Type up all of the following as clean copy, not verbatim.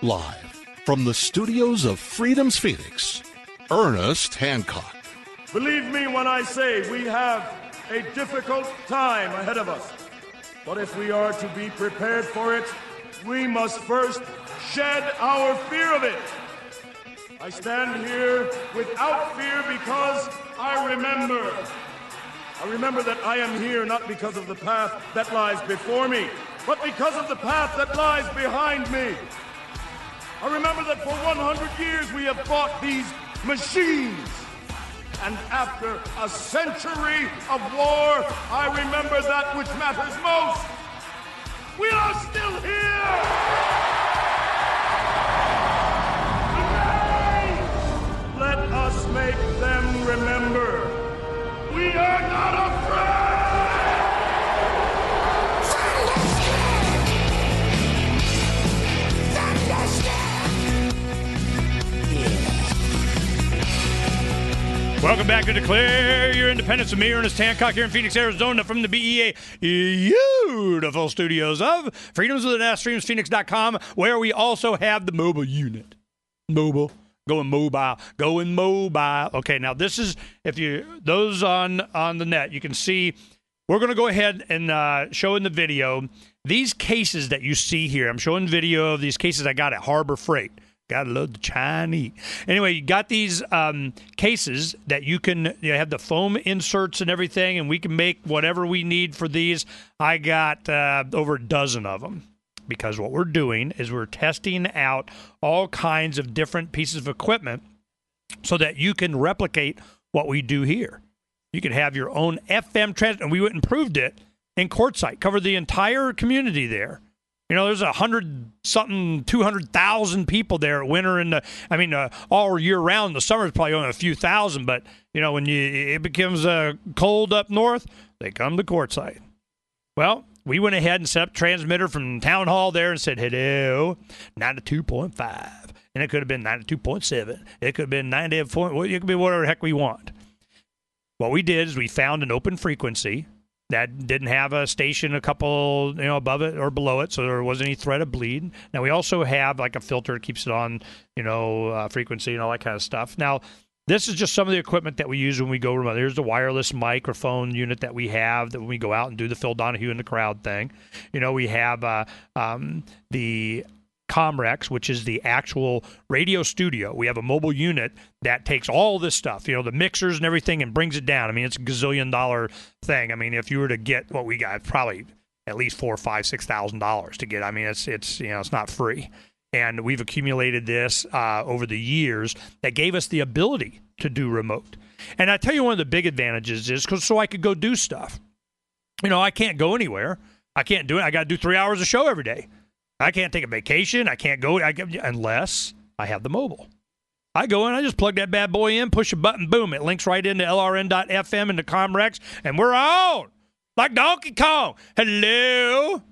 Live from the studios of Freedom's Phoenix, Ernest Hancock. Believe me when I say we have a difficult time ahead of us. But if we are to be prepared for it, we must first shed our fear of it. I stand here without fear because I remember that I am here not because of the path that lies before me, but because of the path that lies behind me. I remember that for 100 years we have fought these machines. And after a century of war, I remember that which matters most. We are still here! Today, let us make them remember. We are not afraid! Welcome back to Declare Your Independence with me, Ernest Hancock, here in Phoenix, Arizona, from the BEA beautiful studios of freedomswithanastreamsphoenix.com, where we also have the mobile unit. Going mobile. Okay, now this is, those on the net, you can see, we're going to go ahead and show in the video these cases that you see here. I'm showing video of these cases I got at Harbor Freight. Gotta love the Chinese. Anyway, you got these cases that you can have the foam inserts and everything, and we can make whatever we need for these. I got over a dozen of them, because what we're doing is we're testing out all kinds of different pieces of equipment so that you can replicate what we do here. You can have your own FM transmitter, and we went and proved it in Quartzite, covered the entire community there. There's 200,000 people there at winter and all year round. In the summer, it's probably only a few thousand, but when it becomes cold up north, they come to Quartzite. Well, we went ahead and set up transmitter from town hall there and said, hello, 92.5, and it could have been 92.7. It could have been 90.1. It could be whatever the heck we want. What we did is we found an open frequency that didn't have a station a couple, above it or below it, so there wasn't any threat of bleed. Now, we also have like a filter that keeps it on, frequency and all that kind of stuff. Now, this is just some of the equipment that we use when we go remote. There's the wireless microphone unit that we have that when we go out and do the Phil Donahue in the crowd thing. We have the Comrex, which is the actual radio studio. We have a mobile unit that takes all this stuff, the mixers and everything, and brings it down. It's a gazillion-dollar thing. If you were to get what we got, it's probably at least $4,000, $5,000, $6,000 to get. It's not free. And we've accumulated this over the years that gave us the ability to do remote. And I tell you, one of the big advantages is so I could go do stuff. I can't go anywhere. I can't do it. I got to do 3 hours of show every day. I can't take a vacation. I can't go unless I have the mobile. I go in, I just plug that bad boy in, push a button, boom, it links right into LRN.FM into Comrex, and we're on like Donkey Kong. Hello.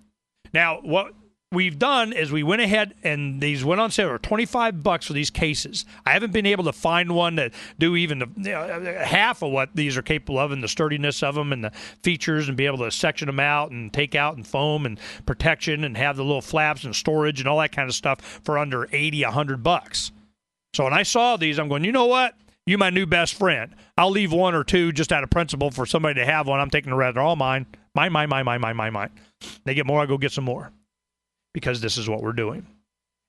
Now, what we've done is we went ahead and these went on sale for $25 for these cases. I haven't been able to find one that do even half of what these are capable of, and the sturdiness of them and the features, and be able to section them out and take out and foam and protection and have the little flaps and storage and all that kind of stuff for under $80, $100. So when I saw these, I'm going, you know what? You my new best friend. I'll leave one or two just out of principle for somebody to have one. I'm taking the rest. They're all mine. Mine. They get more, I go get some more. Because this is what we're doing.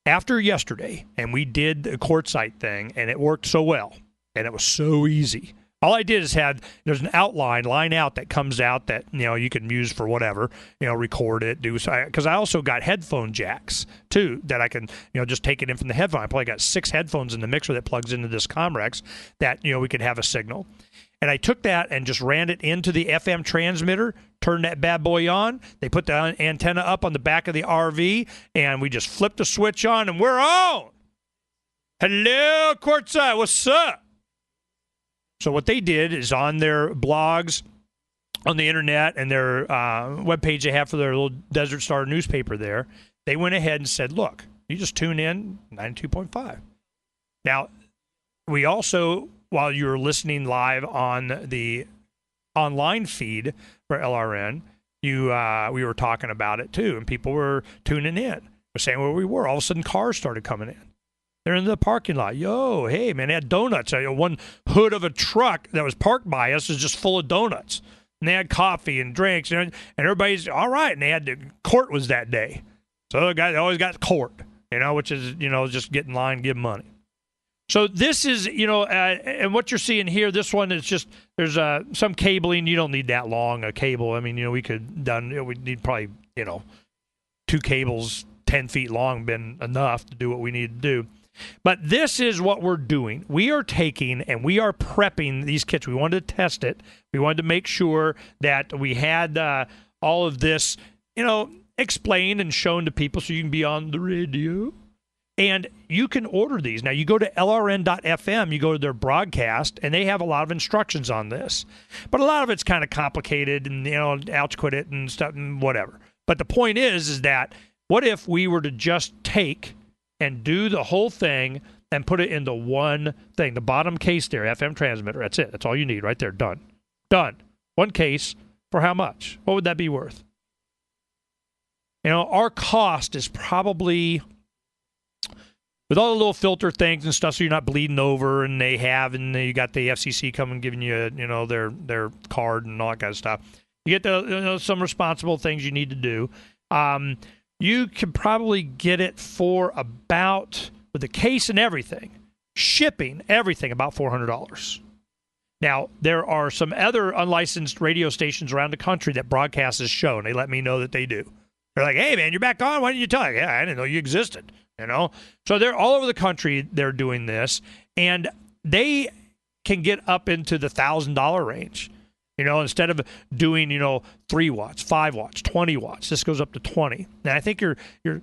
After yesterday, and we did the Quartzite thing, and it worked so well, and it was so easy. All I did is there's an line out that comes out that, you can use for whatever, record it, because I also got headphone jacks, too, that I can, just take it in from the headphone. I probably got 6 headphones in the mixer that plugs into this Comrex that, we could have a signal. And I took that and just ran it into the FM transmitter, turned that bad boy on. They put the antenna up on the back of the RV, and we just flipped the switch on, and we're on. Hello, Quartzite. What's up? So what they did is on their blogs, on the internet, and their webpage they have for their little Desert Star newspaper there, they went ahead and said, look, you just tune in 92.5. Now, we also, while you were listening live on the online feed for LRN, we were talking about it too, and people were tuning in. We're saying where we were. All of a sudden, cars started coming in. They're in the parking lot. Yo, hey, man, they had donuts. One hood of a truck that was parked by us was just full of donuts. And they had coffee and drinks. And everybody's all right. And they had court was that day. So the guy always got court, which is, just get in line, give money. So this is, and what you're seeing here, this one is just, there's some cabling. You don't need that long a cable. I mean, we'd need probably, 2 cables 10 feet long been enough to do what we need to do. But this is what we're doing. We are taking and we are prepping these kits. We wanted to test it. We wanted to make sure that we had all of this, explained and shown to people so you can be on the radio. And you can order these. Now, you go to lrn.fm, you go to their broadcast, and they have a lot of instructions on this. But a lot of it's kind of complicated and, ouch, quit it and stuff and whatever. But the point is that what if we were to just take and do the whole thing and put it into one thing, the bottom case there, FM transmitter. That's it. That's all you need right there. Done. One case for how much? What would that be worth? Our cost is probably, with all the little filter things and stuff so you're not bleeding over, and you got the FCC coming giving you, their card and all that kind of stuff. You get some responsible things you need to do. You can probably get it for about, with the case and everything, shipping, everything, about $400. Now, there are some other unlicensed radio stations around the country that broadcast this show, and they let me know that they do. They're like, hey, man, you're back on? Why didn't you tell me? Yeah, I didn't know you existed, So they're all over the country, they're doing this, and they can get up into the $1,000 range. Instead of doing, 3 watts, 5 watts, 20 watts, this goes up to 20. Now, I think you're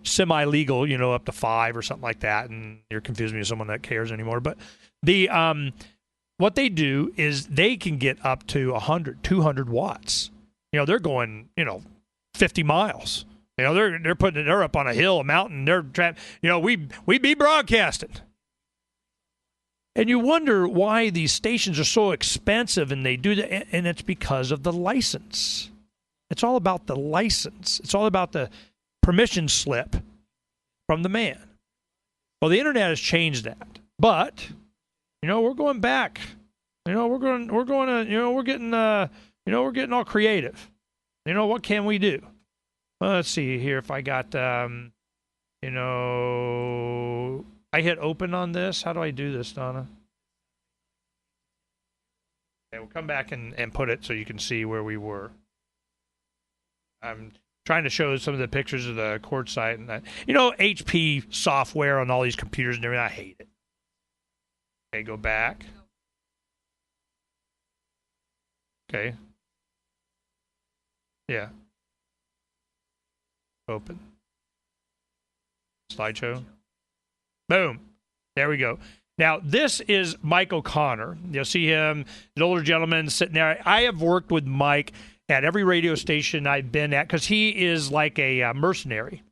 semi-legal, up to 5 or something like that, and you're confusing me with someone that cares anymore. But the what they do is they can get up to 100, 200 watts. They're going, 50 miles. They're up on a hill, a mountain. We'd be broadcasting. And you wonder why these stations are so expensive, and they do that, and it's because of the license. It's all about the license. It's all about the permission slip from the man. Well, the internet has changed that, but we're going back. We're getting all creative. What can we do? Well, let's see here if I got I hit open on this. How do I do this, Donna? Okay, we'll come back and put it so you can see where we were. I'm trying to show some of the pictures of the Quartzite. And HP software on all these computers and everything. I hate it. Okay, go back. Okay. Yeah. Open. Slideshow. Boom. There we go. Now, this is Mike O'Connor. You'll see him, an older gentleman sitting there. I have worked with Mike at every radio station I've been at because he is like a mercenary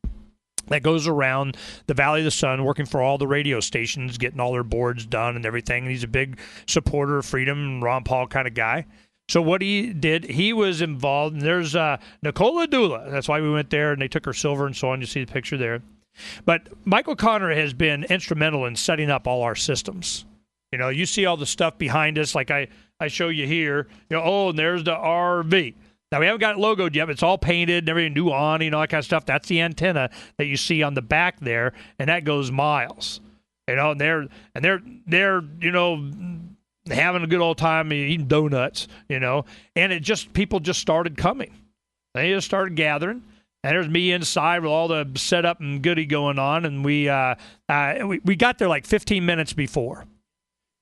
that goes around the Valley of the Sun working for all the radio stations, getting all their boards done and everything. And he's a big supporter of freedom, Ron Paul kind of guy. So what he did, he was involved. And there's Nicola Dula. That's why we went there, and they took her silver and so on. You see the picture there. But Mike O'Connor has been instrumental in setting up all our systems. You see all the stuff behind us, like I show you here. And there's the RV. Now, we haven't got it logoed yet, but it's all painted and everything, new awning, all that kind of stuff. That's the antenna that you see on the back there, and that goes miles. And they're having a good old time eating donuts, and people just started coming. They just started gathering. And there's me inside with all the setup and goodie going on, and we got there like 15 minutes before.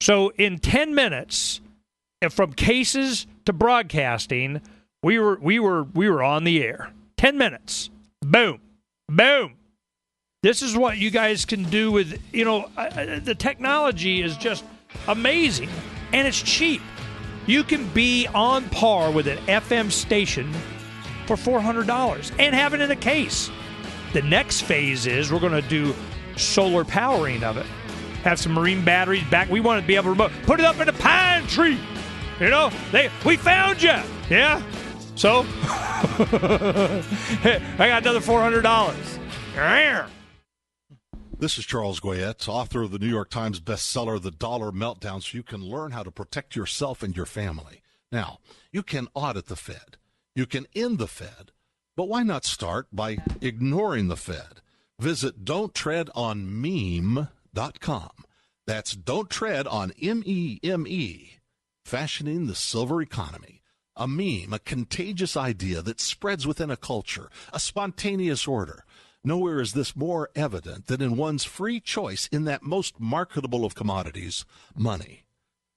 So in 10 minutes, from cases to broadcasting, we were on the air. 10 minutes, boom, boom. This is what you guys can do with the technology is just amazing, and it's cheap. You can be on par with an FM station for $400 and have it in a case. The next phase is we're going to do solar powering of it. Have some marine batteries back. We want to be able to remote. Put it up in a pine tree. We found you. Yeah. So I got another $400. This is Charles Goyette, author of the New York Times bestseller, The Dollar Meltdown, so you can learn how to protect yourself and your family. Now, you can audit the Fed. You can end the Fed. But why not start by ignoring the Fed? Visit don'ttreadonmeme.com. That's Don't Tread on M-E-M-E, fashioning the silver economy. A meme, a contagious idea that spreads within a culture, a spontaneous order. Nowhere is this more evident than in one's free choice in that most marketable of commodities, money.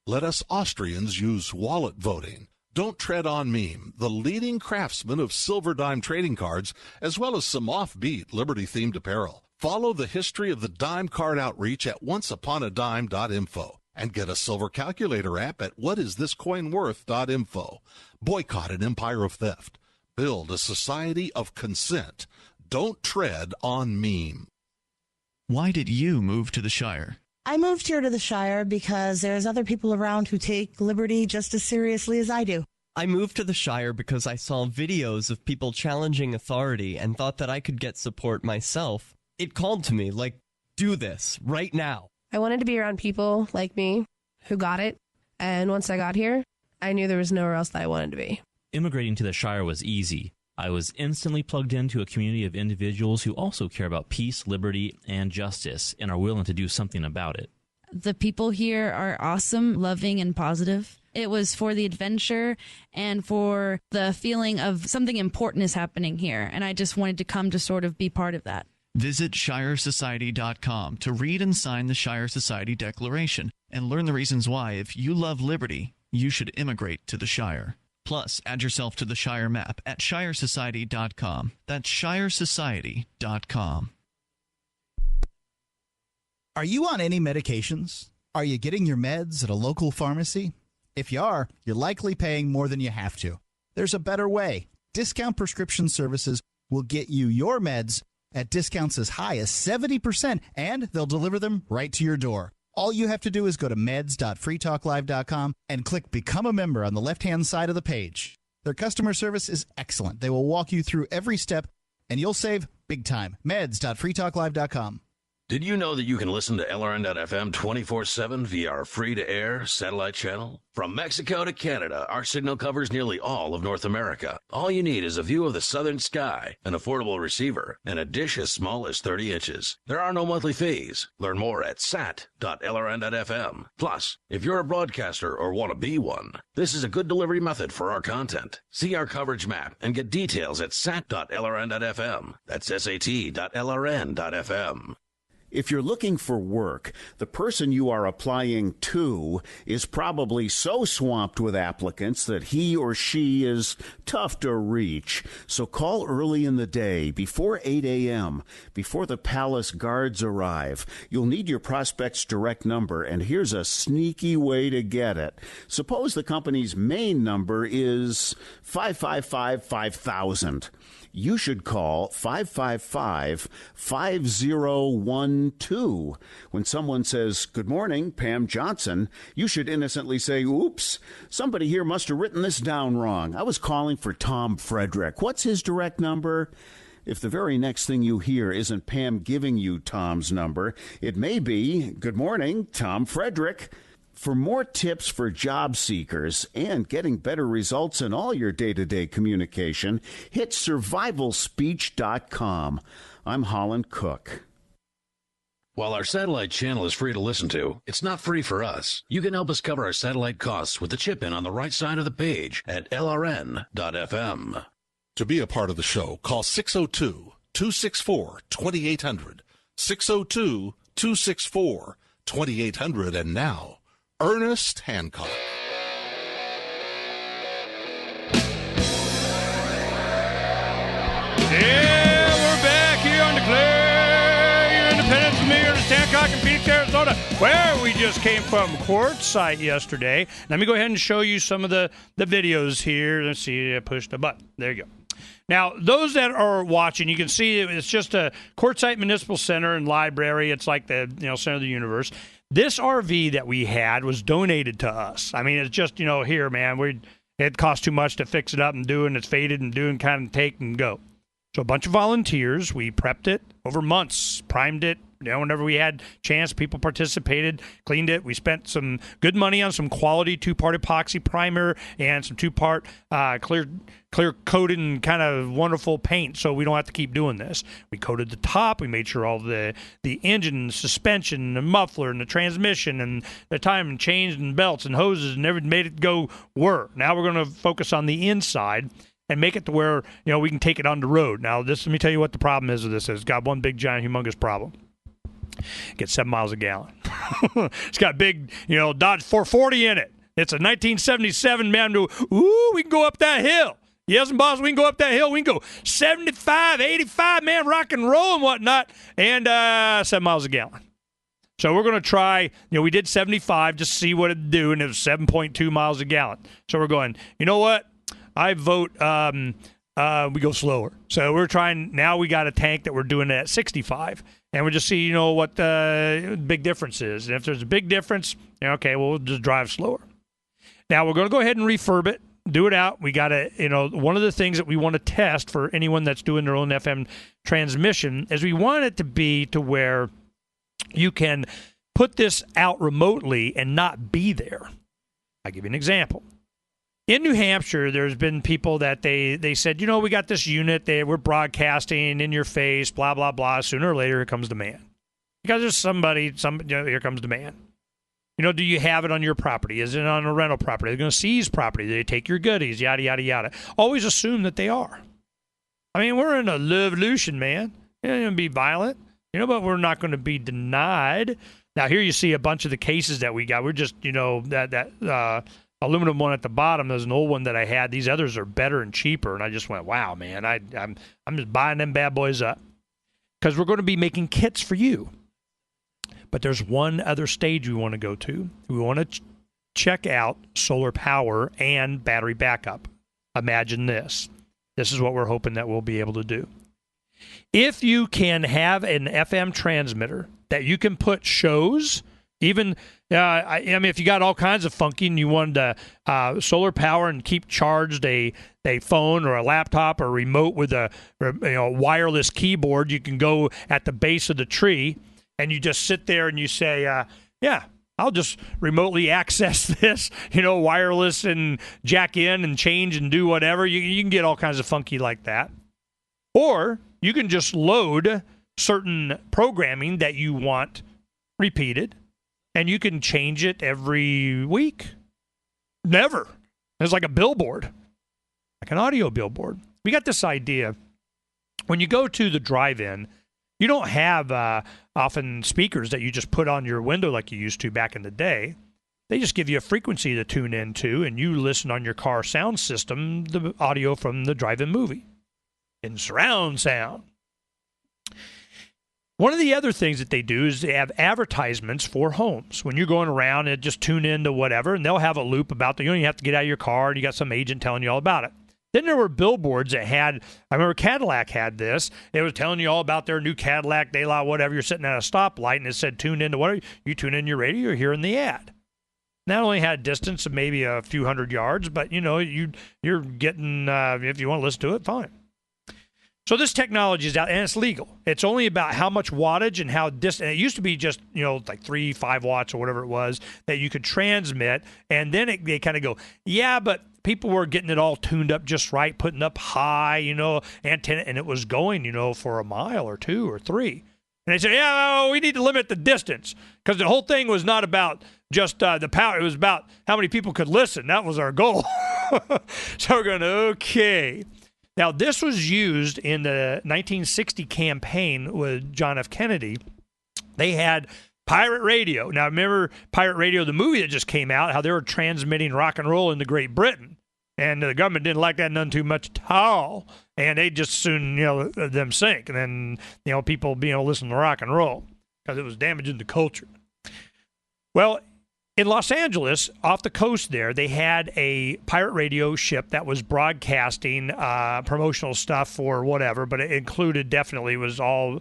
Let us Austrians use wallet voting. Don't Tread on Meme, the leading craftsman of silver dime trading cards, as well as some offbeat Liberty-themed apparel. Follow the history of the dime card outreach at onceUponAdime.info and get a silver calculator app at whatisthiscoinworth.info. Boycott an empire of theft. Build a society of consent. Don't tread on meme. Why did you move to the Shire? I moved here to the Shire because there's other people around who take liberty just as seriously as I do. I moved to the Shire because I saw videos of people challenging authority and thought that I could get support myself. It called to me, like, do this right now. I wanted to be around people like me who got it, and once I got here, I knew there was nowhere else that I wanted to be. Immigrating to the Shire was easy. I was instantly plugged into a community of individuals who also care about peace, liberty, and justice, and are willing to do something about it. The people here are awesome, loving, and positive. It was for the adventure and for the feeling of something important is happening here, and I just wanted to come to sort of be part of that. Visit ShireSociety.com to read and sign the Shire Society Declaration and learn the reasons why, if you love liberty, you should immigrate to the Shire. Plus, add yourself to the Shire map at ShireSociety.com. That's ShireSociety.com. Are you on any medications? Are you getting your meds at a local pharmacy? If you are, you're likely paying more than you have to. There's a better way. Discount Prescription Services will get you your meds at discounts as high as 70%, and they'll deliver them right to your door. All you have to do is go to meds.freetalklive.com and click Become a Member on the left-hand side of the page. Their customer service is excellent. They will walk you through every step, and you'll save big time. Meds.freetalklive.com. Did you know that you can listen to LRN.FM 24/7 via our free-to-air satellite channel? From Mexico to Canada, our signal covers nearly all of North America. All you need is a view of the southern sky, an affordable receiver, and a dish as small as 30 inches. There are no monthly fees. Learn more at sat.lrn.fm. Plus, if you're a broadcaster or want to be one, this is a good delivery method for our content. See our coverage map and get details at sat.lrn.fm. That's sat.lrn.fm. If you're looking for work, the person you are applying to is probably so swamped with applicants that he or she is tough to reach. So call early in the day, before 8 a.m., before the palace guards arrive. You'll need your prospect's direct number, and here's a sneaky way to get it. Suppose the company's main number is 555-5000. You should call 555-5012. When someone says, "Good morning, Pam Johnson," you should innocently say, "Oops, somebody here must have written this down wrong. I was calling for Tom Frederick. What's his direct number?" If the very next thing you hear isn't Pam giving you Tom's number, it may be, "Good morning, Tom Frederick." For more tips for job seekers and getting better results in all your day-to-day communication, hit survivalspeech.com. I'm Holland Cook. While our satellite channel is free to listen to, it's not free for us. You can help us cover our satellite costs with the chip-in on the right side of the page at lrn.fm. To be a part of the show, call 602-264-2800. 602-264-2800. And now, Ernest Hancock. Yeah, we're back here on Declare Your Independence with me, Ernest Hancock in Phoenix, Arizona, where we just came from Quartzite yesterday. Let me go ahead and show you some of the videos here. Let's see, I pushed a button. There you go. Now, those that are watching, you can see it's just a Quartzite Municipal Center and Library. It's like the center of the universe. This RV that we had was donated to us. I mean, it's just, here, man, it cost too much to fix it up and do, and it's faded and do and kind of take and go. So a bunch of volunteers, we prepped it over months, primed it, Whenever we had chance, people participated, cleaned it. We spent some good money on some quality 2-part epoxy primer and some 2-part clear coated and kind of wonderful paint, so we don't have to keep doing this. We coated the top. We made sure all the engine, suspension, the muffler, and the transmission, and the timing chains and belts and hoses and everything made it go whir. Now we're going to focus on the inside and make it to where we can take it on the road. Now, let me tell you what the problem is with this. It's got one big, giant, humongous problem. It gets 7 miles a gallon. It's got big, Dodge 440 in it. It's a 1977, man. We can go up that hill. Yes, and boss, we can go up that hill. We can go 75, 85, man, rock and roll and whatnot, and 7 miles a gallon. So we're going to try, we did 75 just to see what it'd do, and it was 7.2 miles a gallon. So we're going, you know what? I vote we go slower. So we're trying, now we got a tank that we're doing at 65, and we'll just see, what the big difference is. And if there's a big difference, okay, we'll just drive slower. Now we're going to go ahead and refurb it. Do it out. We got to, one of the things that we want to test for anyone that's doing their own FM transmission is we want it to be to where you can put this out remotely and not be there. I'll give you an example. In New Hampshire, there's been people that they said, we got this unit, we're broadcasting in your face, blah, blah, blah. Sooner or later, here comes the man. Because there's here comes the man. Do you have it on your property? Is it on a rental property? They're going to seize property. They take your goodies, yada, yada, yada. Always assume that they are. I mean, we're in a revolution, man. You're going to be violent, but we're not going to be denied. Now, here you see a bunch of the cases that we got. We're just, that aluminum one at the bottom. There's an old one that I had. These others are better and cheaper. And I just went, wow, man, I'm just buying them bad boys up. Because we're going to be making kits for you. But there's one other stage we want to go to. We want to check out solar power and battery backup. Imagine this. This is what we're hoping that we'll be able to do. If you can have an FM transmitter that you can put shows, even, if you got all kinds of funky and you wanted to solar power and keep charged a phone or a laptop or a remote with a wireless keyboard, you can go at the base of the tree. And you just sit there and you say, I'll just remotely access this, wireless and jack in and change and do whatever. You can get all kinds of funky like that. Or you can just load certain programming that you want repeated, and you can change it every week. Never. It's like a billboard, like an audio billboard. We got this idea. When you go to the drive-in, you don't have often speakers that you just put on your window like you used to back in the day. They just give you a frequency to tune into, and you listen on your car sound system, the audio from the drive-in movie in surround sound. One of the other things that they do is they have advertisements for homes. When you're going around and just tune into whatever, and they'll have a loop about you don't even have to get out of your car, and you got some agent telling you all about it. Then there were billboards that had, I remember Cadillac had this. It was telling you all about their new Cadillac, De La, whatever. You're sitting at a stoplight, and it said, tune into whatever. You tune in your radio, you're hearing the ad. Not only had a distance of maybe a few hundred yards, but, you're getting, if you want to listen to it, fine. So this technology is out, and it's legal. It's only about how much wattage and how distant. It used to be just, like 3-5 watts or whatever it was that you could transmit, and then they kind of go, yeah, but people were getting it all tuned up just right, putting up high, antenna, and it was going, for a mile or 2 or 3. And they said, we need to limit the distance because the whole thing was not about just the power. It was about how many people could listen. That was our goal. So we're going, okay. Now, this was used in the 1960 campaign with John F. Kennedy. They had pirate radio. Now, remember Pirate Radio, the movie that just came out, how they were transmitting rock and roll into Great Britain. And the government didn't like that none too much at all. And they just soon, them sink. And then, people being able to listen to rock and roll because it was damaging the culture. Well, in Los Angeles, off the coast there, they had a pirate radio ship that was broadcasting promotional stuff for whatever, but it included definitely was all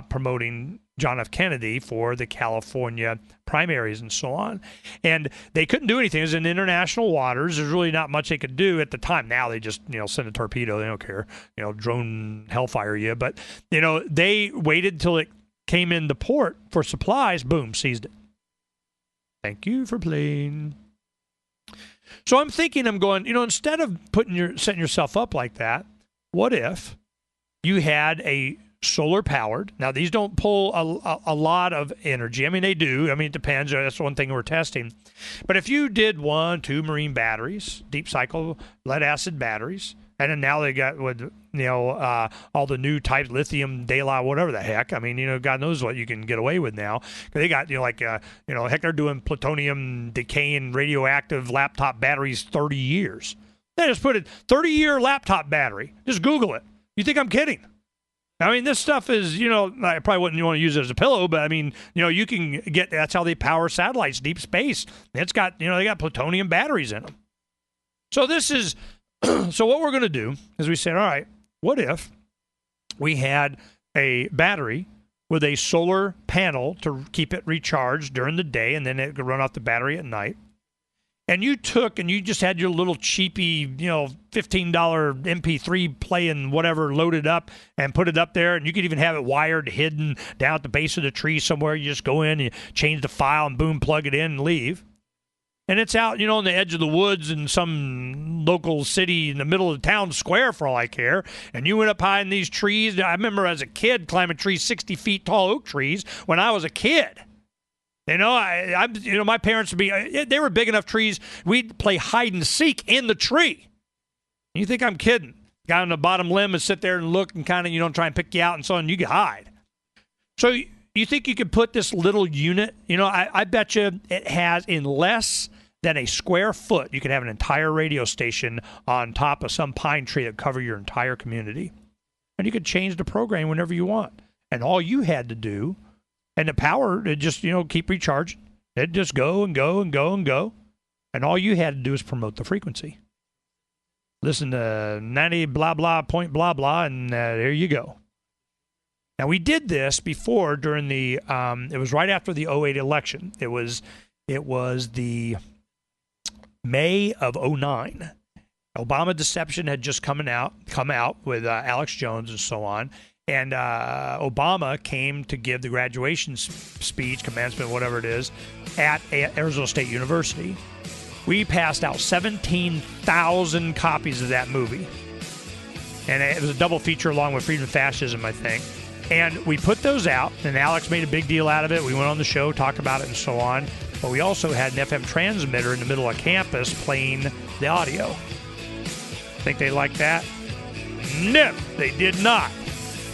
promoting John F. Kennedy for the California primaries and so on. And they couldn't do anything. It was in international waters. There's really not much they could do at the time. Now they just, send a torpedo. They don't care. Drone hellfire you. But, they waited till it came into port for supplies, boom, seized it. Thank you for playing. So I'm thinking, I'm going, instead of setting yourself up like that, what if you had a solar-powered, now these don't pull a lot of energy. I mean, they do. I mean, it depends. That's one thing we're testing. But if you did 2 marine batteries, deep cycle lead-acid batteries, and then now they got with all the new types, lithium, daylight, whatever the heck. I mean, God knows what you can get away with now. They got heck, they're doing plutonium decaying radioactive laptop batteries 30 years. They just put it 30-year laptop battery. Just Google it. You think I'm kidding? I mean, this stuff is, I probably wouldn't want to use it as a pillow, but I mean, you can get, that's how they power satellites, deep space. It's got, they got plutonium batteries in them. So this is, so what we're going to do is we said, all right, what if we had a battery with a solar panel to keep it recharged during the day, and then it could run off the battery at night? And you just had your little cheapy, $15 MP3 playing whatever loaded up and put it up there. And you could even have it wired, hidden down at the base of the tree somewhere. You just go in, you change the file, and boom, plug it in and leave. And it's out, on the edge of the woods in some local city in the middle of the town square for all I care. And you went up high in these trees. I remember as a kid climbing trees, 60 feet tall oak trees when I was a kid. My parents they were big enough trees, we'd play hide and seek in the tree. You think I'm kidding? Guy on the bottom limb would sit there and look and kind of, try and pick you out and so on, you could hide. So you think you could put this little unit, I bet you it has in less than a square foot, you could have an entire radio station on top of some pine tree that cover your entire community. And you could change the program whenever you want. And all you had to do, and the power, it just, keep recharging. It'd just go and go and go and go. And all you had to do is promote the frequency. Listen to 90 blah blah point blah blah, and there you go. Now, we did this before during the, it was right after the 2008 election. It was the May of 2009. Obama deception had just come out with Alex Jones and so on. And Obama came to give the graduation speech, commencement, whatever it is, at Arizona State University. We passed out 17,000 copies of that movie. And it was a double feature along with Freedom and Fascism, I think. And we put those out, and Alex made a big deal out of it. We went on the show, talked about it, and so on. But we also had an FM transmitter in the middle of campus playing the audio. Think they liked that? No, they did not.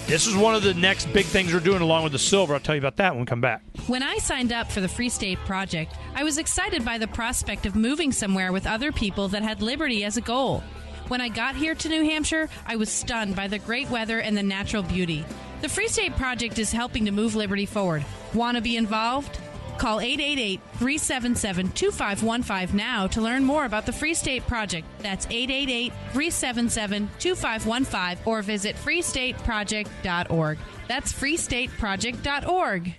This is one of the next big things we're doing along with the silver. I'll tell you about that when we come back. When I signed up for the Free State Project, I was excited by the prospect of moving somewhere with other people that had liberty as a goal. When I got here to New Hampshire, I was stunned by the great weather and the natural beauty. The Free State Project is helping to move liberty forward. Want to be involved? Call 888-377-2515 now to learn more about the Free State Project. That's 888-377-2515 or visit freestateproject.org. That's freestateproject.org.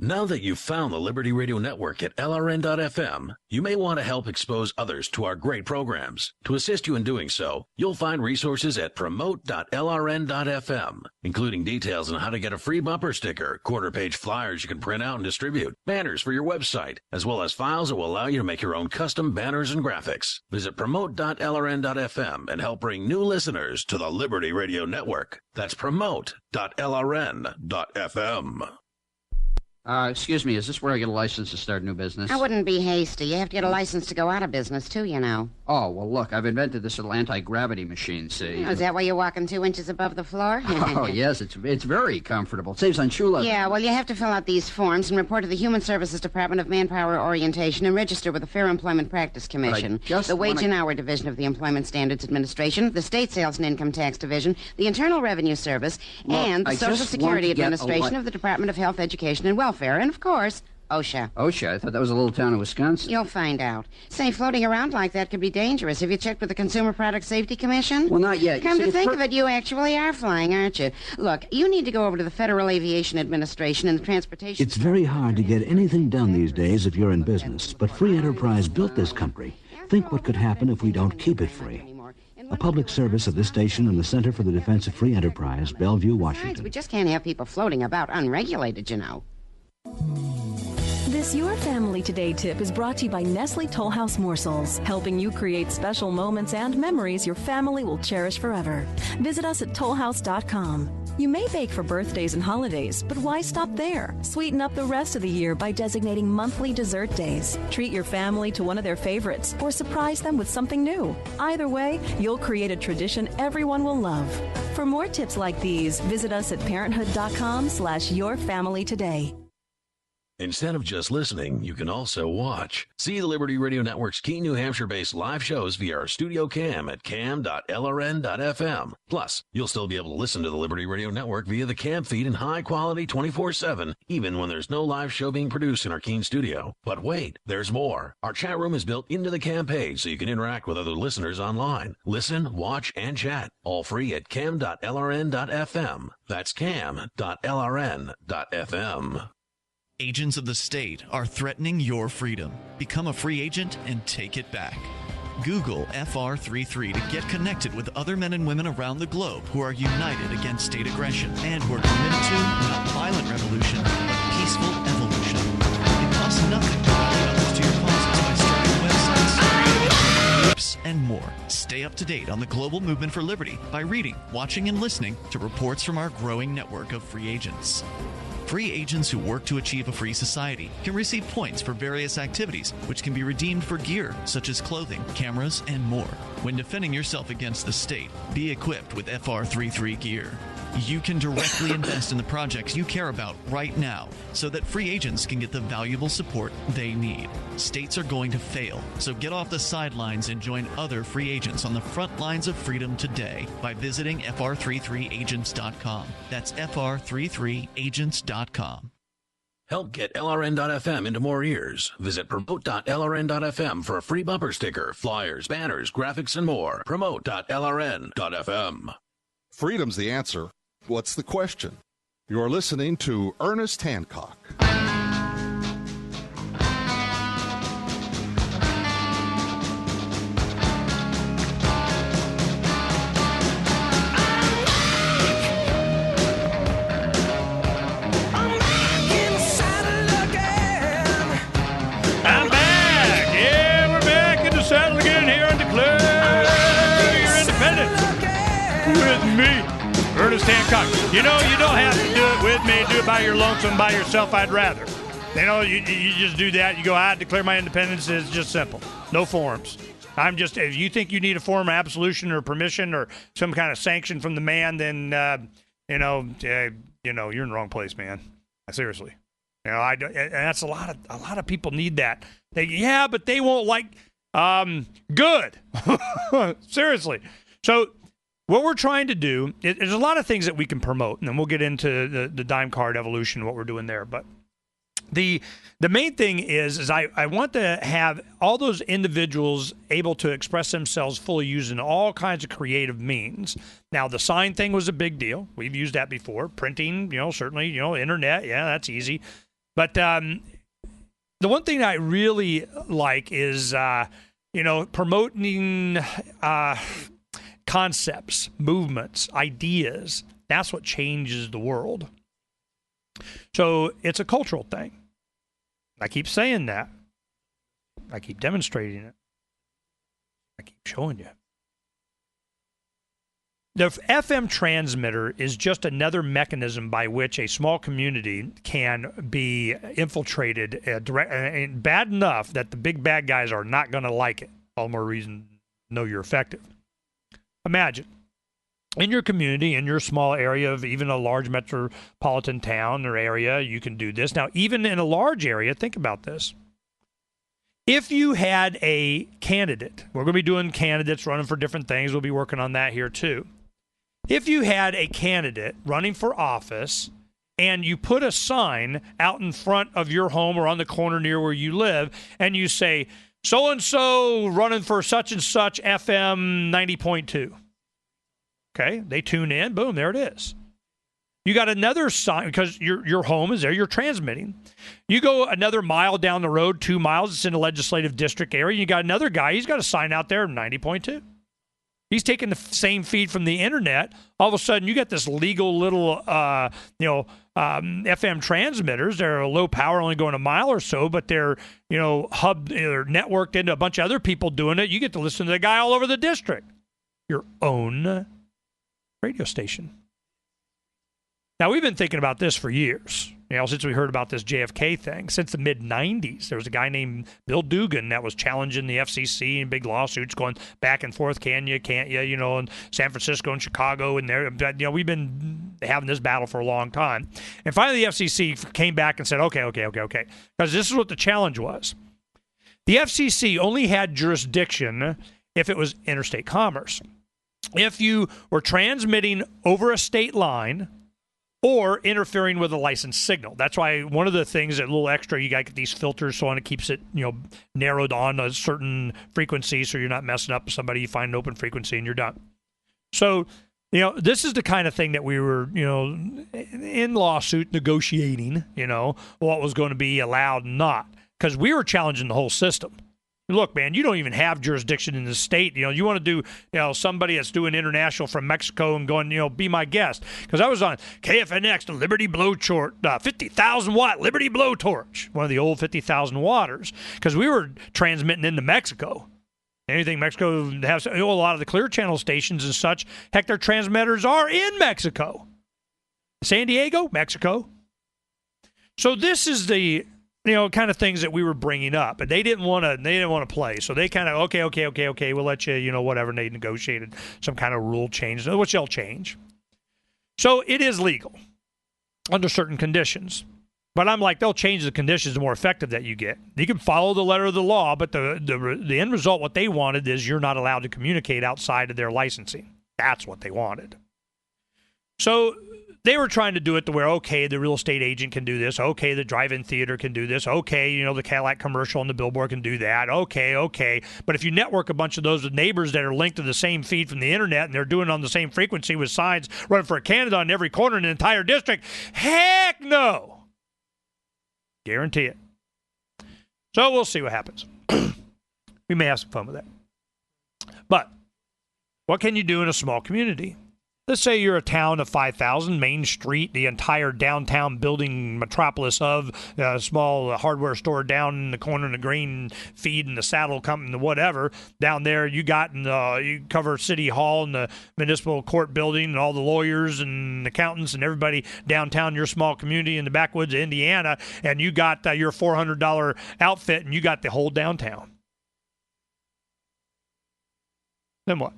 Now that you've found the Liberty Radio Network at LRN.FM, you may want to help expose others to our great programs. To assist you in doing so, you'll find resources at promote.lrn.fm, including details on how to get a free bumper sticker, quarter-page flyers you can print out and distribute, banners for your website, as well as files that will allow you to make your own custom banners and graphics. Visit promote.lrn.fm and help bring new listeners to the Liberty Radio Network. That's promote.lrn.fm. Excuse me, is this where I get a license to start a new business? I wouldn't be hasty. You have to get a license to go out of business, too, you know. Oh, well, look, I've invented this little anti-gravity machine, see? Oh, is that why you're walking 2 inches above the floor? Oh, yes, it's very comfortable. It saves on shoe leather. Yeah, well, you have to fill out these forms and report to the Human Services Department of Manpower Orientation and register with the Fair Employment Practice Commission, the Wage and Hour Division of the Employment Standards Administration, the State Sales and Income Tax Division, the Internal Revenue Service, and the Social Security Administration of the Department of Health, Education, and Welfare, and, of course, OSHA. OSHA? I thought that was a little town in Wisconsin. You'll find out. Say, floating around like that could be dangerous. Have you checked with the Consumer Product Safety Commission? Well, not yet. Come to think of it, you actually are flying, aren't you? Look, you need to go over to the Federal Aviation Administration and the Transportation... It's very hard to get anything done these days if you're in business, but free enterprise built this country. Think what could happen if we don't keep it free. A public service of this station and the Center for the Defense of Free Enterprise, Bellevue, Washington. We just can't have people floating about unregulated, you know. This Your Family Today tip is brought to you by Nestle Toll House Morsels, helping you create special moments and memories your family will cherish forever. Visit us at tollhouse.com. You may bake for birthdays and holidays, but why stop there? Sweeten up the rest of the year by designating monthly dessert days. Treat your family to one of their favorites or surprise them with something new. Either way, you'll create a tradition everyone will love. For more tips like these, visit us at parenthood.com/yourfamilytoday. Instead of just listening, you can also watch. See the Liberty Radio Network's key New Hampshire-based live shows via our studio cam at cam.lrn.fm. Plus, you'll still be able to listen to the Liberty Radio Network via the cam feed in high quality 24/7, even when there's no live show being produced in our Keene studio. But wait, there's more. Our chat room is built into the cam page so you can interact with other listeners online. Listen, watch, and chat. All free at cam.lrn.fm. That's cam.lrn.fm. Agents of the state are threatening your freedom. Become a free agent and take it back. Google FR33 to get connected with other men and women around the globe who are united against state aggression and who are committed to not violent revolution, but peaceful evolution. It costs nothing to rally others to your causes by starting websites, creating groups, and more. Stay up to date on the global movement for liberty by reading, watching, and listening to reports from our growing network of free agents. Free agents who work to achieve a free society can receive points for various activities, which can be redeemed for gear, such as clothing, cameras, and more. When defending yourself against the state, be equipped with FR33 gear. You can directly invest in the projects you care about right now so that free agents can get the valuable support they need. States are going to fail, so get off the sidelines and join other free agents on the front lines of freedom today by visiting fr33agents.com. That's fr33agents.com. Help get LRN.FM into more ears. Visit promote.lrn.fm for a free bumper sticker, flyers, banners, graphics, and more. Promote.lrn.fm. Freedom's the answer. What's the question? You're listening to Ernest Hancock. I'm back. Yeah, we're back in the saddle again here on Declare Your Independence with me, Ernest Hancock. You know, you don't have to do it with me. Do it by your lonesome, by yourself. I'd rather. You know, you just do that. You go, I declare my independence. It's just simple. No forms. If you think you need a form of absolution or permission or some kind of sanction from the man, then, you're in the wrong place, man. Seriously. You know, and that's a lot of people need that. But they won't like, good. Seriously. So, what we're trying to do, there's a lot of things that we can promote, and then we'll get into the dime card evolution, what we're doing there. But the main thing is I want to have all those individuals able to express themselves fully using all kinds of creative means. Now, the sign thing was a big deal. We've used that before. Printing, certainly, internet, yeah, that's easy. But the one thing I really like is, promoting concepts, movements, ideas. That's what changes the world. So it's a cultural thing. I keep saying that. I keep demonstrating it. I keep showing you. The FM transmitter is just another mechanism by which a small community can be infiltrated and bad enough that the big bad guys are not going to like it. All the more reason to know you're effective. Imagine, in your community, in your small area of even a large metropolitan town or area, you can do this. Now, even in a large area, think about this. If you had a candidate, we're going to be doing candidates running for different things. We'll be working on that here too. If you had a candidate running for office and you put a sign out in front of your home or on the corner near where you live and you say, so-and-so running for such and such FM 90.2. Okay, they tune in. Boom, there it is. You got another sign because your home is there. You're transmitting. You go another mile down the road, 2 miles. It's in a legislative district area. You got another guy. He's got a sign out there, 90.2. He's taking the same feed from the internet. All of a sudden, you got this legal little, FM transmitters. They're low power, only going a mile or so, but they're, they're networked into a bunch of other people doing it. You get to listen to the guy all over the district. Your own radio station. Now, we've been thinking about this for years. Since we heard about this JFK thing, since the mid-'90s, there was a guy named Bill Dugan that was challenging the FCC in big lawsuits going back and forth, can you, can't you, in San Francisco and Chicago. And there, we've been having this battle for a long time. And finally, the FCC came back and said, okay. Because this is what the challenge was. The FCC only had jurisdiction if it was interstate commerce. If you were transmitting over a state line or interfering with a licensed signal. That's why one of the things, a little extra, you got to get these filters so on, it keeps it, narrowed on a certain frequency so you're not messing up somebody. You find an open frequency and you're done. So, this is the kind of thing that we were, in lawsuit negotiating, what was going to be allowed and not. Because we were challenging the whole system. Look, man, you don't even have jurisdiction in the state. You want to do, somebody that's doing international from Mexico and going, be my guest. Because I was on KFNX, the Liberty Blowtorch, 50,000-watt Liberty Blowtorch, one of the old 50,000 watters, because we were transmitting into Mexico. Anything Mexico has, a lot of the Clear Channel stations and such, heck, their transmitters are in Mexico. San Diego, Mexico. So this is the kind of things that we were bringing up, and they didn't want to play. So they kind of, okay, we'll let you, whatever. And they negotiated some kind of rule change, which they'll change. So it is legal under certain conditions. But I'm like, they'll change the conditions, the more effective that you get. You can follow the letter of the law, but the end result, what they wanted is you're not allowed to communicate outside of their licensing. That's what they wanted. So they were trying to do it to where, okay, the real estate agent can do this. Okay, the drive-in theater can do this. Okay, the Cadillac commercial and the billboard can do that. Okay. But if you network a bunch of those with neighbors that are linked to the same feed from the internet and they're doing it on the same frequency with signs running for Canada in every corner in the entire district, heck no. Guarantee it. So we'll see what happens. We may have some fun with that. But what can you do in a small community? Let's say you're a town of 5,000, Main Street, the entire downtown building metropolis of a small hardware store down in the corner, in the grain feed and the saddle company, the whatever. Down there, you cover City Hall and the municipal court building and all the lawyers and accountants and everybody downtown your small community in the backwoods of Indiana, and you got your $400 outfit and you got the whole downtown. Then what?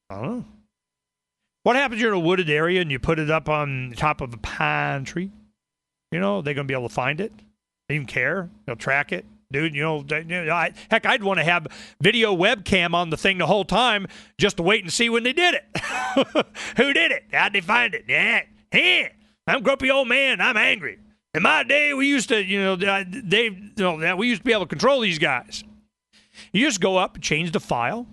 I don't know. What happens if you're in a wooded area and you put it up on top of a pine tree? They're going to be able to find it. They even care. They'll track it. Dude, heck, I'd want to have video webcam on the thing the whole time just to wait and see when they did it. Who did it? How'd they find it? Yeah. I'm a grumpy old man. I'm angry. In my day, we used to, we used to be able to control these guys. You just go up and change the file.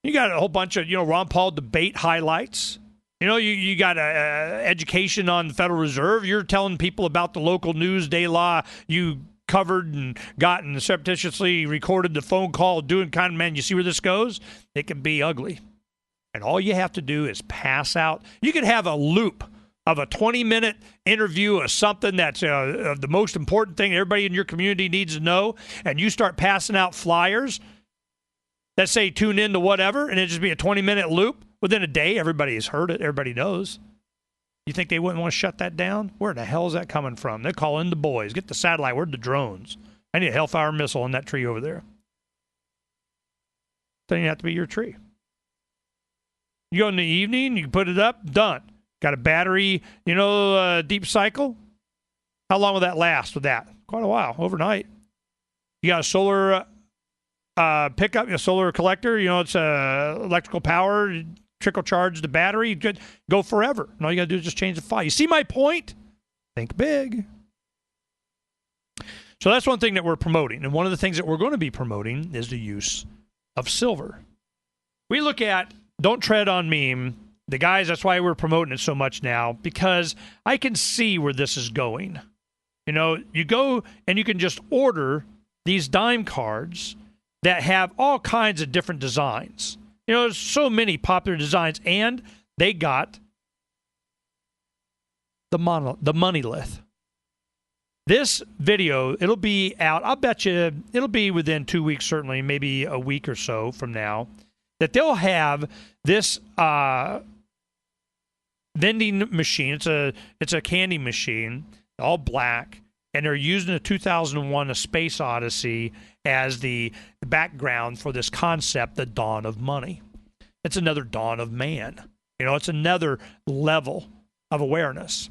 You got a whole bunch of, Ron Paul debate highlights. You got education on the Federal Reserve. You're telling people about the local news day law you covered and got and surreptitiously recorded the phone call doing kind of, man, you see where this goes? It can be ugly. And all you have to do is pass out. You could have a loop of a 20-minute interview of something that's the most important thing everybody in your community needs to know, and you start passing out flyers that say tune in to whatever, and it just be a 20-minute loop. Within a day, everybody has heard it. Everybody knows. You think they wouldn't want to shut that down? Where the hell is that coming from? They're calling the boys. Get the satellite. Where'd the drones? I need a Hellfire missile on that tree over there. Doesn't have to be your tree. You go in the evening, you put it up, done. Got a battery, deep cycle. How long will that last with that? Quite a while, overnight. You got a solar pickup, a solar collector, it's electrical power, trickle charge the battery, go forever. And all you got to do is just change the file. You see my point? Think big. So that's one thing that we're promoting. And one of the things that we're going to be promoting is the use of silver. We look at Don't Tread on Me. The guys, that's why we're promoting it so much now, because I can see where this is going. You go and you can just order these dime cards that have all kinds of different designs. You know, there's so many popular designs, and they got the monolith. This video, it'll be out, I'll bet you, it'll be within 2 weeks, certainly, maybe a week or so from now, that they'll have this vending machine. It's a candy machine, all black, and they're using a 2001 A Space Odyssey as the background for this concept, the dawn of money. It's another dawn of man. You know, it's another level of awareness.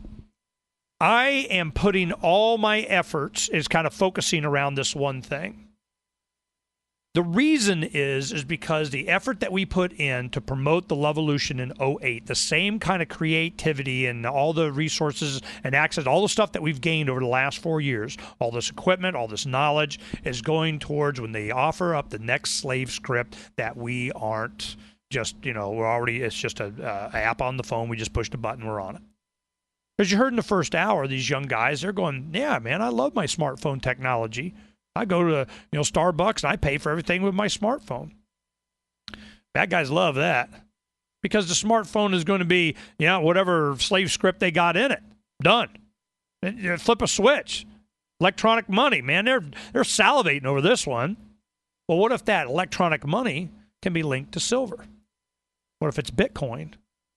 I am putting all my efforts is kind of focusing around this one thing. The reason is because the effort that we put in to promote the Lovolution in 2008, the same kind of creativity and all the resources and access, all the stuff that we've gained over the last 4 years, all this equipment, all this knowledge is going towards when they offer up the next slave script that we aren't just, you know, we're already, it's just a app on the phone. We just pushed a button, we're on it. Because you heard in the first hour, these young guys, they're going, yeah, man, I love my smartphone technology. I go to, you know, Starbucks and I pay for everything with my smartphone. Bad guys love that because the smartphone is going to be, you know, whatever slave script they got in it. Done. And you flip a switch. Electronic money, man, they're salivating over this one. Well, what if that electronic money can be linked to silver? What if it's Bitcoin?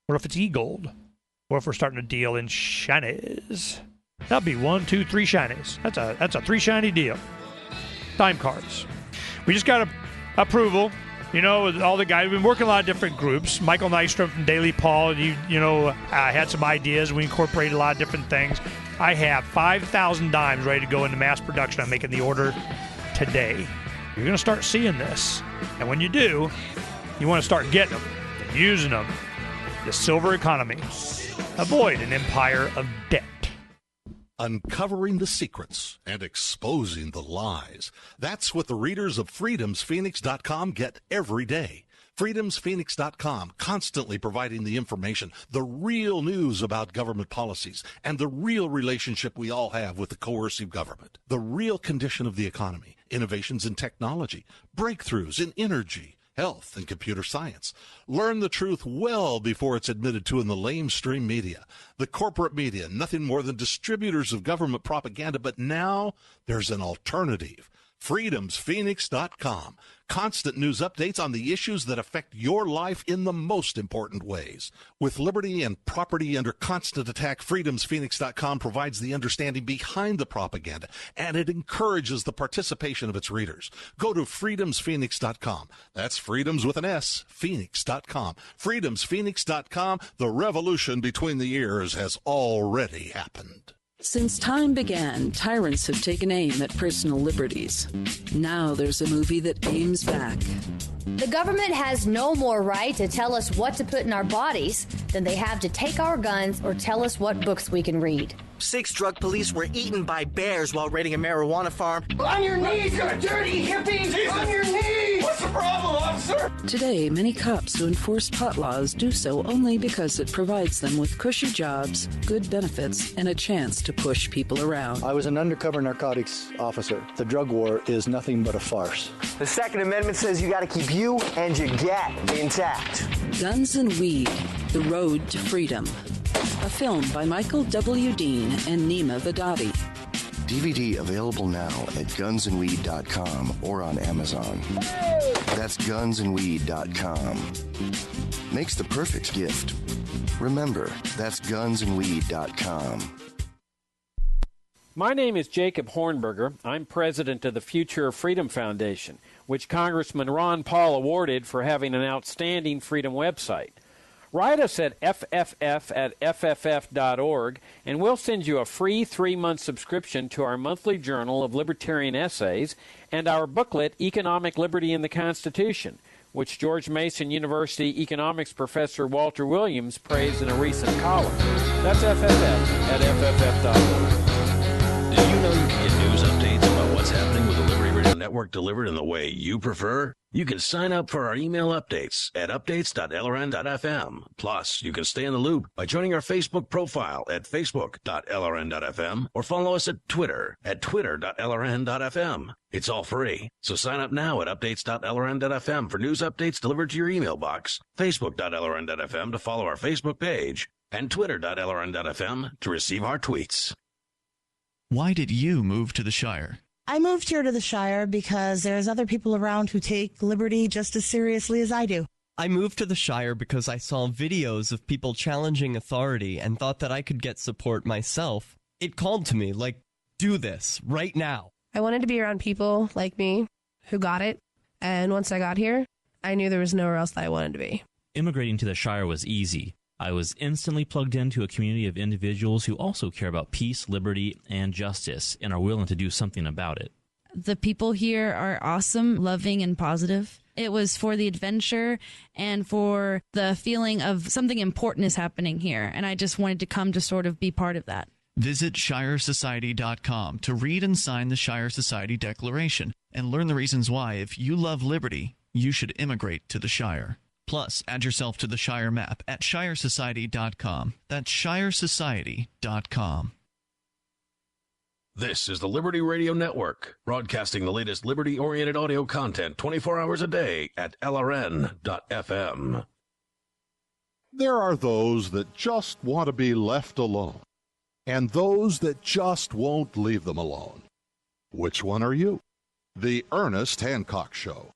What if it's e-gold? What if we're starting to deal in shinies? That'd be 1, 2, 3 shinies. That's a 3 shiny deal. Time cards. We just got approval, you know, with all the guys. We've been working a lot of different groups. Michael Nystrom from Daily Paul, had some ideas. We incorporated a lot of different things. I have 5,000 dimes ready to go into mass production. I'm making the order today. You're going to start seeing this. And when you do, you want to start getting them and using them. The silver economy. Avoid an empire of debt. Uncovering the secrets and exposing the lies. That's what the readers of freedomsphoenix.com get every day. freedomsphoenix.com, constantly providing the information, the real news about government policies, and the real relationship we all have with the coercive government. The real condition of the economy, innovations in technology, breakthroughs in energy, health, and computer science. Learn the truth well before it's admitted to in the lamestream media. The corporate media, nothing more than distributors of government propaganda, but now there's an alternative. freedomsphoenix.com. Constant news updates on the issues that affect your life in the most important ways. With liberty and property under constant attack, freedomsphoenix.com provides the understanding behind the propaganda, and it encourages the participation of its readers. Go to freedomsphoenix.com. That's freedoms with an S, phoenix.com. freedomsphoenix.com. The revolution between the ears has already happened. Since time began, tyrants have taken aim at personal liberties. Now there's a movie that aims back. The government has no more right to tell us what to put in our bodies than they have to take our guns or tell us what books we can read. 6 drug police were eaten by bears while raiding a marijuana farm. On your knees, you dirty hippie! Jesus. On your knees! What's the problem, officer? Today, many cops who enforce pot laws do so only because it provides them with cushy jobs, good benefits, and a chance to push people around. I was an undercover narcotics officer. The drug war is nothing but a farce. The Second Amendment says you got to keep you and your gat intact. Guns and Weed, The Road to Freedom. A film by Michael W. Dean and Nima Vadadi. DVD available now at gunsandweed.com or on Amazon. That's gunsandweed.com. Makes the perfect gift. Remember, that's gunsandweed.com. My name is Jacob Hornberger. I'm president of the Future of Freedom Foundation, which Congressman Ron Paul awarded for having an outstanding freedom website. Write us at fff@fff.org, and we'll send you a free 3-month subscription to our monthly journal of libertarian essays and our booklet, Economic Liberty in the Constitution, which George Mason University economics professor Walter Williams praised in a recent column. That's fff@fff.org. Did you know you can get news updates about what's happening with the Liberty Radio Network network delivered in the way you prefer? You can sign up for our email updates at updates.lrn.fm. Plus, you can stay in the loop by joining our Facebook profile at facebook.lrn.fm or follow us at Twitter at twitter.lrn.fm. It's all free, so sign up now at updates.lrn.fm for news updates delivered to your email box, facebook.lrn.fm to follow our Facebook page, and twitter.lrn.fm to receive our tweets. Why did you move to the Shire? I moved here to the Shire because there's other people around who take liberty just as seriously as I do. I moved to the Shire because I saw videos of people challenging authority and thought that I could get support myself. It called to me, like, do this, right now. I wanted to be around people like me who got it, and once I got here, I knew there was nowhere else that I wanted to be. Immigrating to the Shire was easy. I was instantly plugged into a community of individuals who also care about peace, liberty, and justice and are willing to do something about it. The people here are awesome, loving, and positive. It was for the adventure and for the feeling of something important is happening here, and I just wanted to come to sort of be part of that. Visit ShireSociety.com to read and sign the Shire Society Declaration and learn the reasons why, if you love liberty, you should immigrate to the Shire. Plus, add yourself to the Shire map at ShireSociety.com. That's ShireSociety.com. This is the Liberty Radio Network, broadcasting the latest liberty-oriented audio content 24 hours a day at LRN.FM. There are those that just want to be left alone, and those that just won't leave them alone. Which one are you? The Ernest Hancock Show.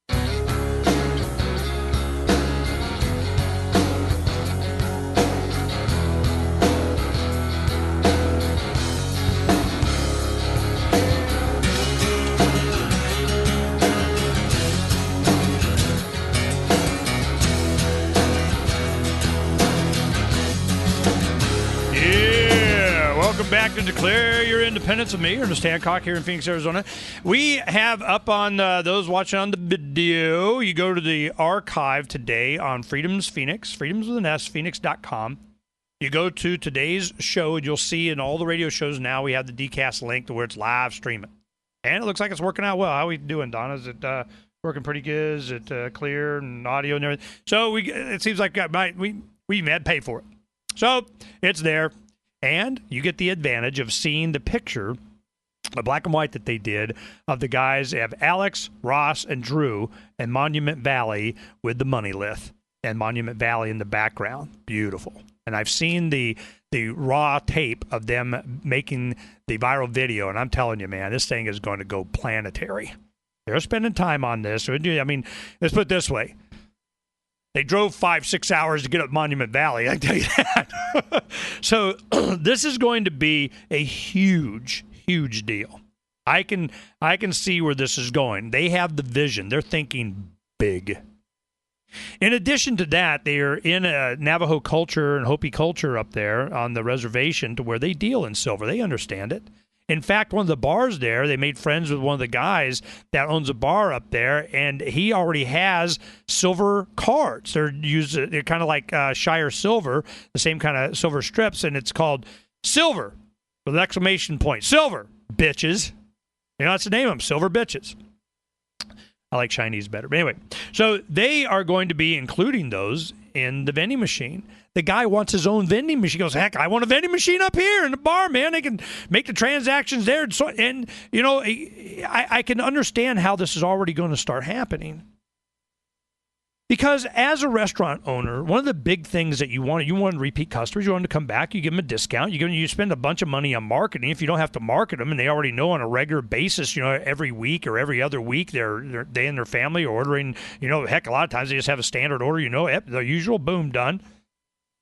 Welcome back to Declare Your Independence with me, Ernest Hancock, here in Phoenix, Arizona. We have up on those watching on the video, you go to the archive today on Freedoms Phoenix, Freedoms with an S, Phoenix.com. You go to today's show, and you'll see in all the radio shows now we have the DCast link to where it's live streaming. And it looks like it's working out well. How are we doing, Donna? Is it working pretty good? Is it clear and audio and everything? So it seems like we even had to pay for it. So it's there. And you get the advantage of seeing the picture, the black and white that they did, of the guys. They have Alex, Ross, and Drew in Monument Valley with the money lith and Monument Valley in the background. Beautiful. And I've seen the raw tape of them making the viral video, and I'm telling you, man, this thing is going to go planetary. They're spending time on this. I mean, let's put it this way. They drove 5-6 hours to get up Monument Valley, I tell you that. So this is going to be a huge, huge deal. I can see where this is going. They have the vision. They're thinking big. In addition to that, they are in a Navajo culture and Hopi culture up there on the reservation to where they deal in silver. They understand it. In fact, one of the bars there, they made friends with one of the guys that owns a bar up there, and he already has silver cards. They're kind of like Shire Silver, the same kind of silver strips, and it's called Silver with an exclamation point. Silver, bitches. You know, that's the name of them, Silver Bitches. I like Chinese better. But anyway, so they are going to be including those in the vending machine. The guy wants his own vending machine. He goes, heck, I want a vending machine up here in the bar, man. They can make the transactions there. And you know, I can understand how this is already going to start happening. Because as a restaurant owner, one of the big things that you want repeat customers. You want them to come back. You give them a discount. You spend a bunch of money on marketing. If you don't have to market them, and they already know on a regular basis, you know, every week or every other week, they and their family are ordering. You know, heck, a lot of times they just have a standard order. You know, the usual, boom, done.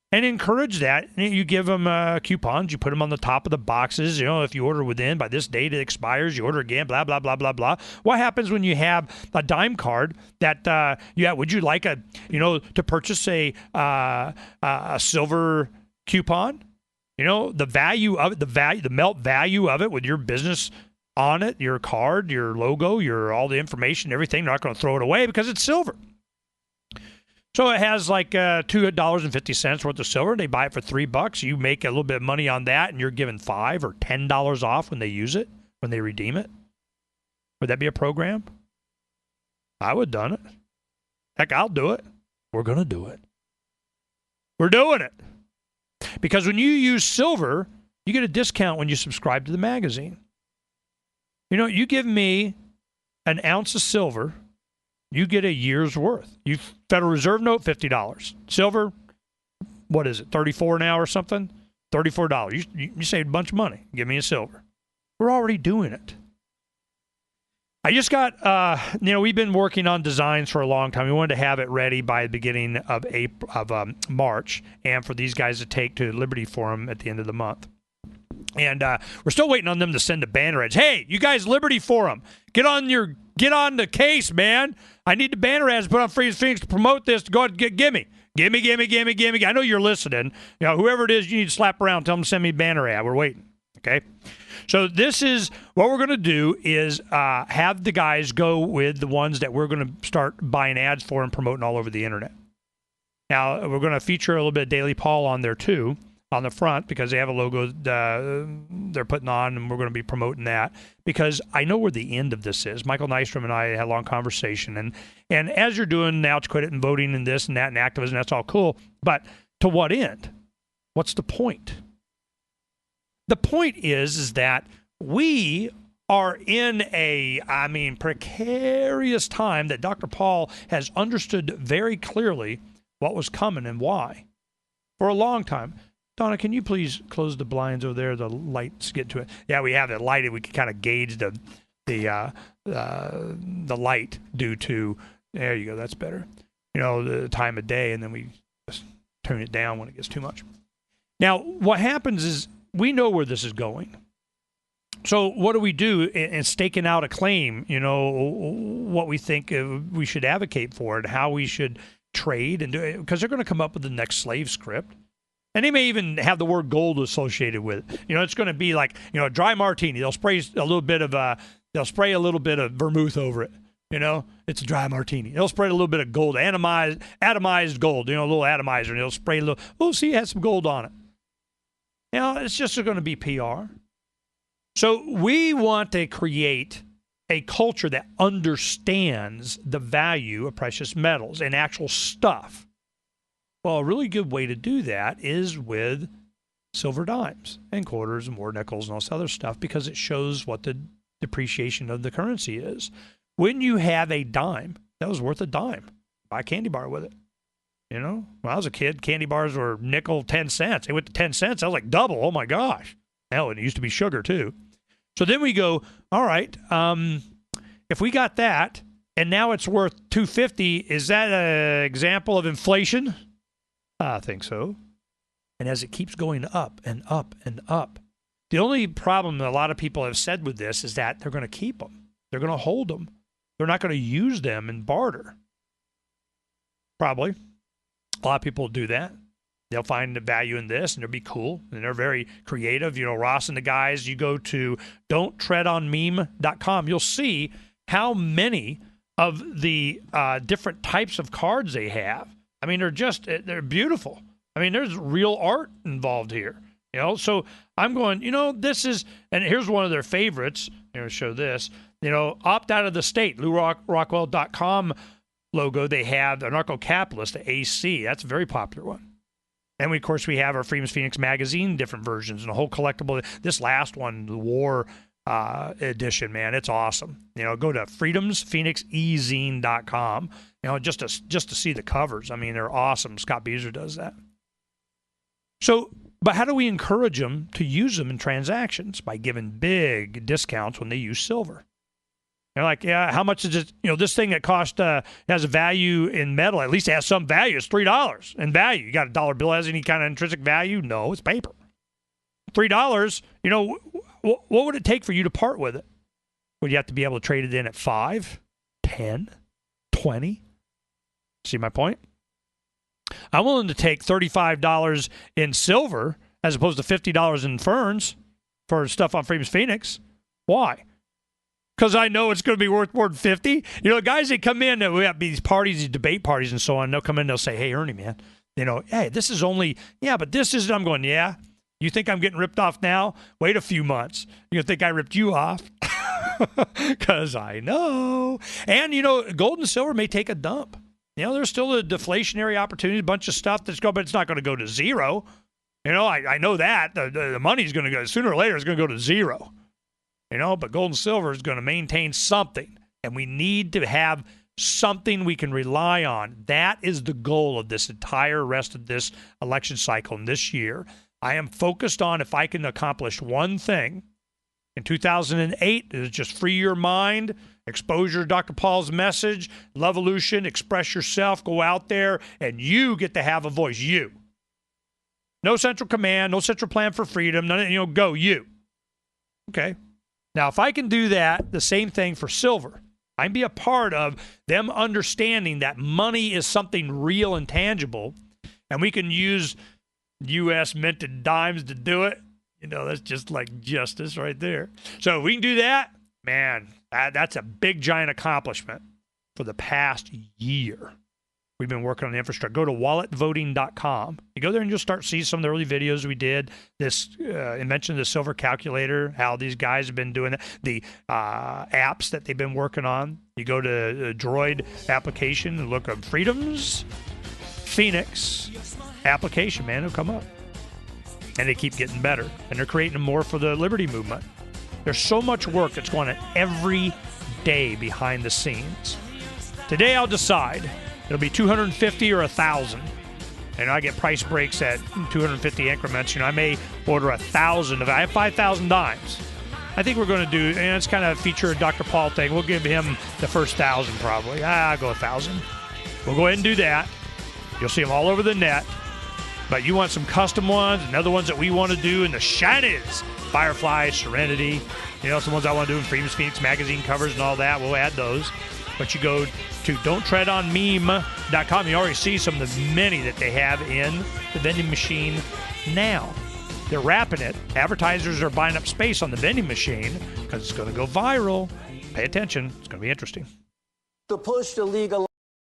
And encourage that. You give them coupons. You put them on the top of the boxes. You know, if you order within, by this date it expires, you order again, blah, blah, blah, blah, blah. What happens when you have a dime card that, would you like to purchase a silver coupon? You know, the value of it, the melt value of it with your business on it, your card, your logo, all the information, everything. They're not going to throw it away because it's silver. So it has like $2.50 worth of silver. They buy it for $3. You make a little bit of money on that, and you're given $5 or $10 off when they use it, when they redeem it. Would that be a program? I would have done it. Heck, I'll do it. We're going to do it. We're doing it. Because when you use silver, you get a discount when you subscribe to the magazine. You know, you give me an ounce of silver, you get a year's worth. You Federal Reserve note, $50. Silver, what is it, $34 now or something? $34. You saved a bunch of money. Give me a silver. We're already doing it. I just got, we've been working on designs for a long time. We wanted to have it ready by the beginning of March, and for these guys to take to Liberty Forum at the end of the month. And we're still waiting on them to send the banner ads. Hey, you guys, Liberty Forum, get on the case, man. I need the banner ads put on Freedom Phoenix to promote this. To go ahead and give me. I know you're listening. You know, whoever it is, you need to slap around. Tell them to send me a banner ad. We're waiting. Okay. So this is what we're going to do is have the guys go with the ones that we're going to start buying ads for and promoting all over the internet. Now, we're going to feature a little bit of Daily Paul on there too, on the front, because they have a logo they're putting on, and we're going to be promoting that because I know where the end of this is. Michael Nystrom and I had a long conversation, and as you're doing now, to quit it and voting and this and that and activism, that's all cool. But to what end? What's the point? The point is that we are in a, precarious time that Dr. Paul has understood very clearly what was coming and why for a long time. Donna, can you please close the blinds over there? The lights get to it. Yeah, we have it lighted. We can kind of gauge the light due to, there you go, that's better. You know, the time of day, and then we just turn it down when it gets too much. Now, what happens is, we know where this is going. So what do we do in staking out a claim, what we think we should advocate for and how we should trade and do it? Because they're going to come up with the next slave script. And they may even have the word gold associated with it. It's going to be like, a dry martini. They'll spray a little bit of vermouth over it. It's a dry martini. They'll spray a little bit of gold, atomized gold, a little atomizer. And they'll spray a little, see, it has some gold on it. It's just going to be PR. So we want to create a culture that understands the value of precious metals and actual stuff. Well, a really good way to do that is with silver dimes and quarters and more nickels and all this other stuff, because it shows what the depreciation of the currency is. When you have a dime, that was worth a dime. Buy a candy bar with it. When I was a kid, candy bars were nickel, 10 cents. They went to 10 cents. I was like, double. Oh, my gosh. Hell, it used to be sugar, too. So then we go, all right, if we got that, and now it's worth $2.50, is that an example of inflation? I think so. And as it keeps going up and up and up, the only problem that a lot of people have said with this is that they're going to keep them. They're going to hold them. They're not going to use them in barter. Probably. A lot of people do that. They'll find the value in this, and they'll be cool, and they're very creative. Ross and the guys, you go to don'ttreadonmeme.com, you'll see how many of the different types of cards they have. They're beautiful. There's real art involved here. So I'm going, this is, and here's one of their favorites. Show this, opt out of the state, LouRockwell.com logo. They have Anarcho-Capitalist, the AC. That's a very popular one. And of course, we have our Freedom's Phoenix magazine, different versions, and a whole collectible. This last one, the War edition, man, it's awesome. Go to freedomsphoenixezine.com, just to see the covers. They're awesome. Scott Beazer does that. So, but how do we encourage them to use them in transactions? By giving big discounts when they use silver. They're like, yeah, how much is it? This thing that cost has a value in metal, at least it has some value. It's $3 in value. You got a dollar bill has any kind of intrinsic value? No, it's paper. $3, what would it take for you to part with it? Would you have to be able to trade it in at 5, 10, 20? See my point? I'm willing to take $35 in silver as opposed to $50 in ferns for stuff on Freedom's Phoenix. Why? Because I know it's going to be worth more than $50. Guys that come in, we have these parties, these debate parties and so on, they'll come in, they'll say, hey, Ernie, man, hey, this is only, but this is, I'm going, yeah. You think I'm getting ripped off now? Wait a few months. You think I ripped you off? Because I know. And, gold and silver may take a dump. There's still a deflationary opportunity, a bunch of stuff that's going, but it's not going to go to zero. I know that. The money's going to go, sooner or later, it's going to go to zero. But gold and silver is going to maintain something. And we need to have something we can rely on. That is the goal of this entire rest of this election cycle and this year. I am focused on, if I can accomplish one thing, in 2008, is just free your mind, exposure to Dr. Paul's message, Lovevolution, express yourself, go out there, and you get to have a voice. You. No central command, no central plan for freedom, none, go you. Okay. Now, if I can do that, the same thing for silver. I can be a part of them understanding that money is something real and tangible, and we can use U.S. minted dimes to do it. That's just like justice right there. So if we can do that, man, that's a big, giant accomplishment for the past year. We've been working on the infrastructure. Go to walletvoting.com. You go there and you'll start seeing some of the early videos we did. I mentioned the silver calculator, how these guys have been doing it, the apps that they've been working on. You go to Droid application and look up Freedoms, Phoenix application, man, it'll come up. And they keep getting better. And they're creating more for the liberty movement. There's so much work that's going on every day behind the scenes. Today I'll decide. It'll be 250 or 1,000. And I get price breaks at 250 increments. I may order 1,000. If I have 5,000 dimes, I think we're going to do, and it's kind of a feature of Dr. Paul thing. We'll give him the first 1,000 probably. I'll go 1,000. We'll go ahead and do that. You'll see them all over the net. But you want some custom ones and other ones that we want to do in the shinies. Firefly, Serenity, some ones I want to do in Freedom's Phoenix magazine covers and all that. We'll add those. But you go to don'ttreadonmeme.com. You already see some of the many that they have in the vending machine now. They're wrapping it. Advertisers are buying up space on the vending machine because it's going to go viral. Pay attention. It's going to be interesting. The push to legalize